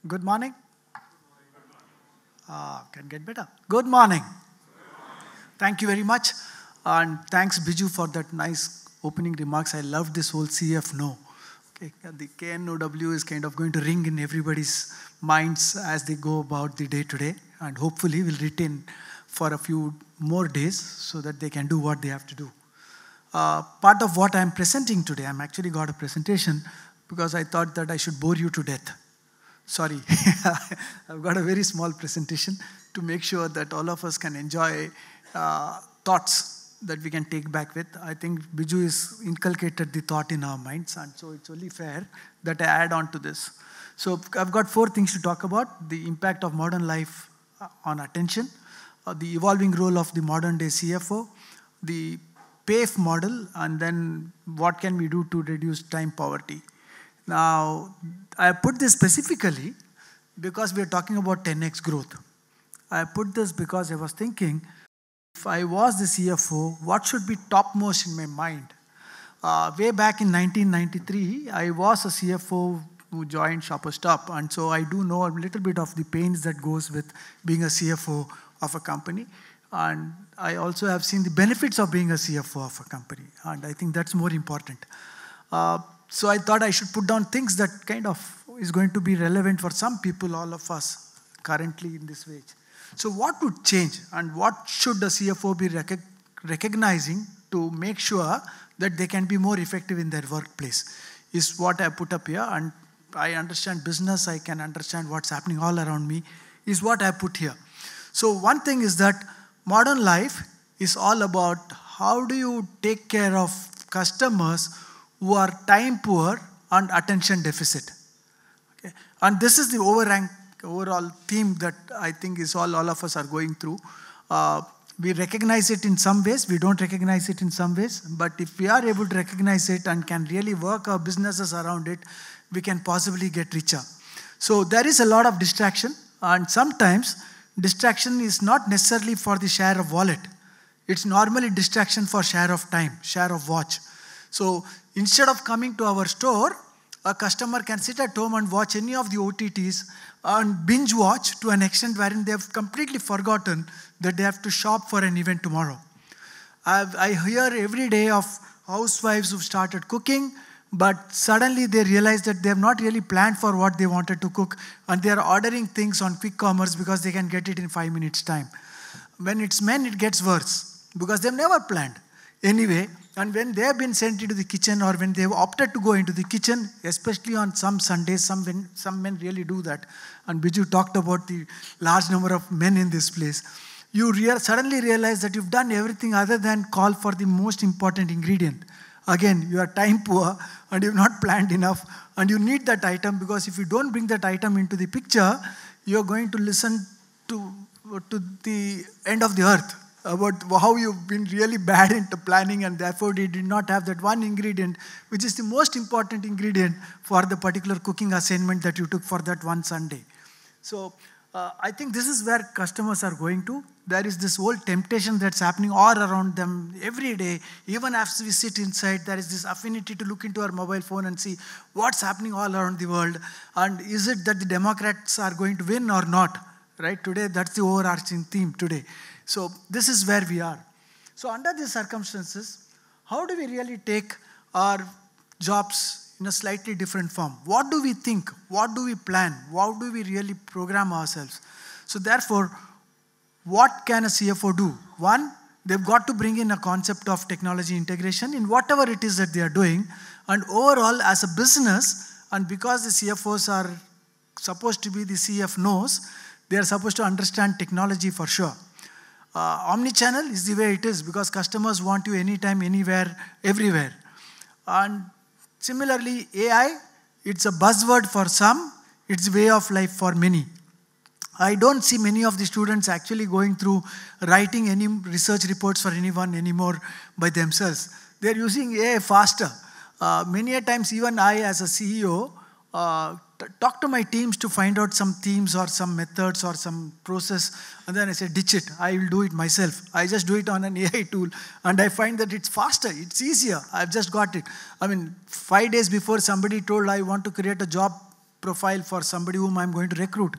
Good morning. Can get better. Good morning. Thank you very much. And thanks, Biju, for that nice opening remarks. I love this whole CFNO. Okay, the KNOW is kind of going to ring in everybody's minds as they go about the day today. And hopefully will retain for a few more days so that they can do what they have to do. Part of what I'm presenting today, I'm actually got a presentation because I thought that I should bore you to death. Sorry, I've got a very small presentation to make sure that all of us can enjoy thoughts that we can take back with. I think Biju has inculcated the thought in our minds, and so it's only fair that I add on to this. So I've got 4 things to talk about: the impact of modern life on attention, the evolving role of the modern day CFO, the PAFE model, and then what can we do to reduce time poverty. Now, I put this specifically because we are talking about 10x growth. I put this because I was thinking, if I was the CFO, what should be topmost in my mind? Way back in 1993, I was a CFO who joined Shoppers Stop, and so I do know a little bit of the pains that goes with being a CFO of a company. And I also have seen the benefits of being a CFO of a company, and I think that's more important. So I thought I should put down things that kind of is going to be relevant for some people, all of us currently in this wage. So what would change and what should the CFO be recognizing to make sure that they can be more effective in their workplace is what I put up here. And I understand business, I can understand what's happening all around me is what I put here. So one thing is that modern life is all about how do you take care of customers who are time poor and attention deficit. Okay? And this is the overall theme that I think is all of us are going through. We recognize it in some ways, we don't recognize it in some ways, but if we are able to recognize it and can really work our businesses around it, we can possibly get richer. So there is a lot of distraction, and sometimes distraction is not necessarily for the share of wallet. It's normally distraction for share of time, share of watch. So instead of coming to our store, a customer can sit at home and watch any of the OTTs and binge watch to an extent wherein they have completely forgotten that they have to shop for an event tomorrow. I hear every day of housewives who've started cooking, but suddenly they realize that they have not really planned for what they wanted to cook, and they are ordering things on quick commerce because they can get it in 5 minutes' time. When it's men, it gets worse because they've never planned. Anyway, and when they have been sent into the kitchen or when they have opted to go into the kitchen, especially on some Sundays, some men really do that. And Biju talked about the large number of men in this place. You suddenly realize that you've done everything other than call for the most important ingredient. Again, you are time poor and you've not planned enough and you need that item, because if you don't bring that item into the picture, you're going to listen to the end of the earth about how you've been really bad into planning and therefore you did not have that one ingredient, which is the most important ingredient for the particular cooking assignment that you took for that one Sunday. So I think this is where customers are going to. There is this whole temptation that's happening all around them every day. Even as we sit inside, there is this affinity to look into our mobile phone and see what's happening all around the world. And is it that the Democrats are going to win or not? Right? Today, that's the overarching theme today. So this is where we are. So under these circumstances, how do we really take our jobs in a slightly different form? What do we think? What do we plan? How do we really program ourselves? So therefore, what can a CFO do? One, they've got to bring in a concept of technology integration in whatever it is that they are doing. And overall, as a business, and because the CFOs are supposed to be the CFNOs, they are supposed to understand technology for sure. Omnichannel is the way it is because customers want you anytime, anywhere, everywhere. And similarly, AI, it's a buzzword for some, it's way of life for many. I don't see many of the students actually going through writing any research reports for anyone anymore by themselves. They're using AI faster. Many a times, even I as a CEO, talk to my teams to find out some themes or some methods or some process, and then I say, ditch it, I will do it myself. I just do it on an AI tool, and I find that it's faster, it's easier, I've just got it. I mean, 5 days before somebody told I want to create a job profile for somebody whom I'm going to recruit.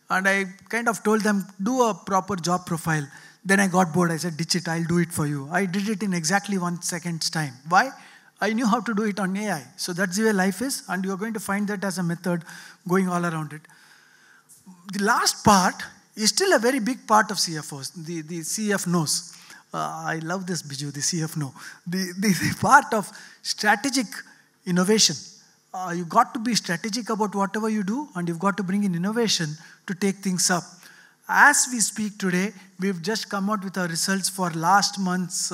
And I kind of told them, do a proper job profile. Then I got bored. I said, ditch it, I'll do it for you. I did it in exactly 1 second's time. Why? I knew how to do it on AI. So that's the way life is, and you're going to find that as a method going all around it. The last part is still a very big part of CFOs, the CF knows. I love this, Biju, the CF know. The part of strategic innovation. You've got to be strategic about whatever you do, and you've got to bring in innovation to take things up. As we speak today, we've just come out with our results for last month's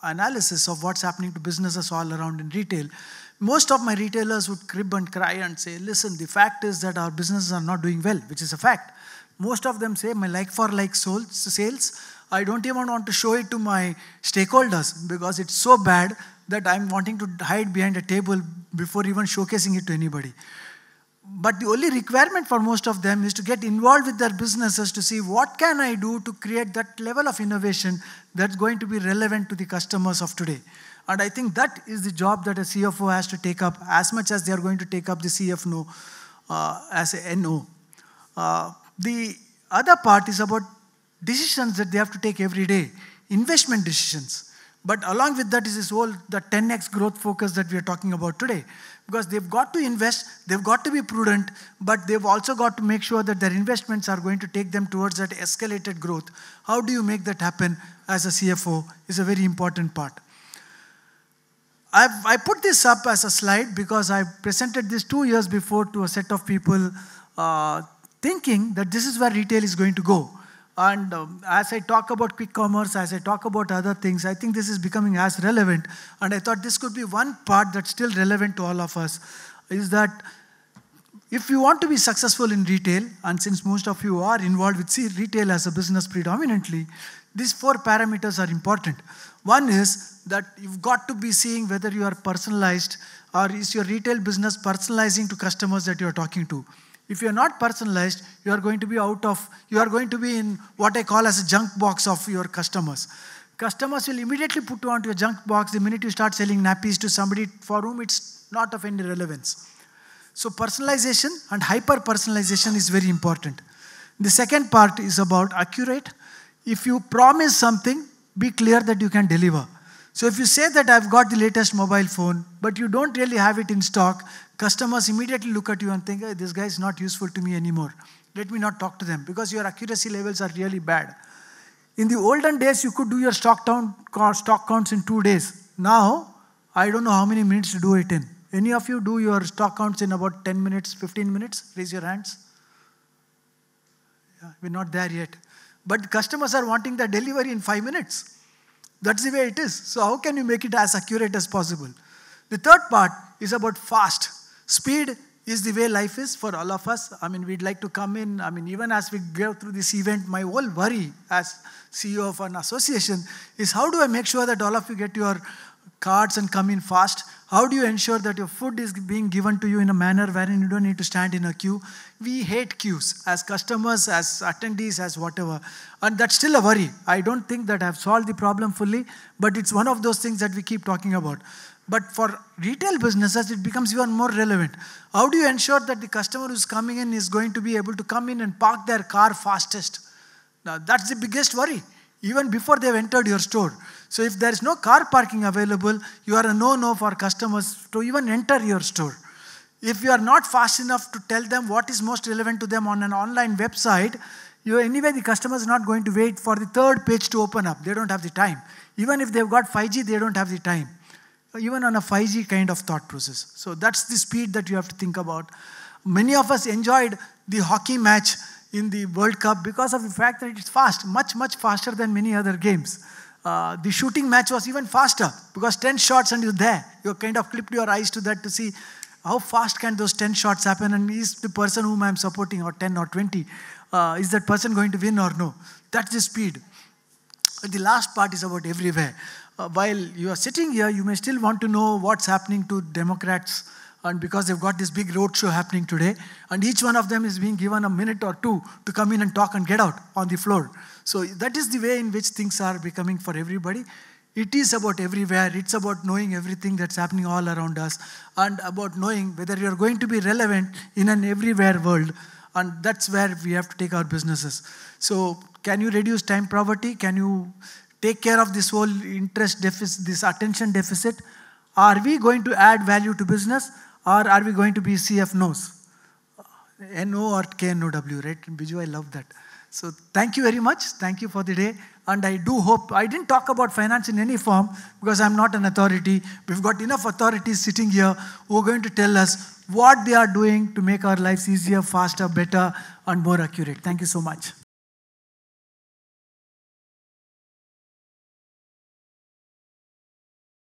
analysis of what's happening to businesses all around in retail. Most of my retailers would crib and cry and say, listen, the fact is that our businesses are not doing well, which is a fact. Most of them say, my like-for-like sales, I don't even want to show it to my stakeholders because it's so bad that I'm wanting to hide behind a table before even showcasing it to anybody. But the only requirement for most of them is to get involved with their businesses to see what can I do to create that level of innovation that's going to be relevant to the customers of today. And I think that is the job that a CFO has to take up as much as they are going to take up the CFO as a NO. The other part is about decisions that they have to take every day, investment decisions. But along with that is this whole, the 10x growth focus that we are talking about today. Because they've got to invest, they've got to be prudent, but they've also got to make sure that their investments are going to take them towards that escalated growth. How do you make that happen as a CFO is a very important part. I put this up as a slide because I presented this 2 years before to a set of people thinking that this is where retail is going to go. And as I talk about quick commerce, as I talk about other things, I think this is becoming as relevant. And I thought this could be one part that's still relevant to all of us, is that if you want to be successful in retail, and since most of you are involved with retail as a business predominantly, these 4 parameters are important. One is that you've got to be seeing whether you are personalized or is your retail business personalizing to customers that you're talking to. If you're not personalized, you are going to be in what I call as a junk box of your customers. Customers will immediately put you onto a junk box the minute you start selling nappies to somebody for whom it's not of any relevance. So personalization and hyper-personalization is very important. The second part is about accurate. If you promise something, be clear that you can deliver. So if you say that I've got the latest mobile phone, but you don't really have it in stock, customers immediately look at you and think, hey, this guy is not useful to me anymore. Let me not talk to them because your accuracy levels are really bad. In the olden days, you could do your stock counts in 2 days. Now, I don't know how many minutes to do it in. Any of you do your stock counts in about 10 minutes, 15 minutes? Raise your hands. Yeah, we're not there yet. But customers are wanting the delivery in 5 minutes. That's the way it is. So how can you make it as accurate as possible? The third part is about fast. Speed is the way life is for all of us. I mean, we'd like to come in. I mean, even as we go through this event, my whole worry as CEO of an association is how do I make sure that all of you get your cards and come in fast? How do you ensure that your food is being given to you in a manner wherein you don't need to stand in a queue? We hate queues as customers, as attendees, as whatever. And that's still a worry. I don't think that I've solved the problem fully, but it's one of those things that we keep talking about. But for retail businesses, it becomes even more relevant. How do you ensure that the customer who's coming in is going to be able to come in and park their car fastest? Now, that's the biggest worry, even before they've entered your store. So if there is no car parking available, you are a no-no for customers to even enter your store. If you are not fast enough to tell them what is most relevant to them on an online website, anyway, the customer is not going to wait for the third page to open up. They don't have the time. Even if they've got 5G, they don't have the time. Even on a 5G kind of thought process. So that's the speed that you have to think about. Many of us enjoyed the hockey match in the World Cup because of the fact that it's fast, much, much faster than many other games. The shooting match was even faster because 10 shots and you're there. You kind of clipped your eyes to that to see how fast can those 10 shots happen and is the person whom I'm supporting, or 10 or 20, is that person going to win or no? That's the speed. The last part is about everywhere. While you are sitting here, you may still want to know what's happening to Democrats, and because they've got this big roadshow happening today, and each one of them is being given a minute or two to come in and talk and get out on the floor. So that is the way in which things are becoming for everybody. It is about everywhere. It's about knowing everything that's happening all around us and about knowing whether you're going to be relevant in an everywhere world. And that's where we have to take our businesses. So can you reduce time poverty? Can you take care of this whole interest deficit, this attention deficit? Are we going to add value to business, or are we going to be CFNOs? NO or KNOW, right? Biju, I love that. So thank you very much. Thank you for the day. And I do hope, I didn't talk about finance in any form because I'm not an authority. We've got enough authorities sitting here who are going to tell us what they are doing to make our lives easier, faster, better, and more accurate. Thank you so much.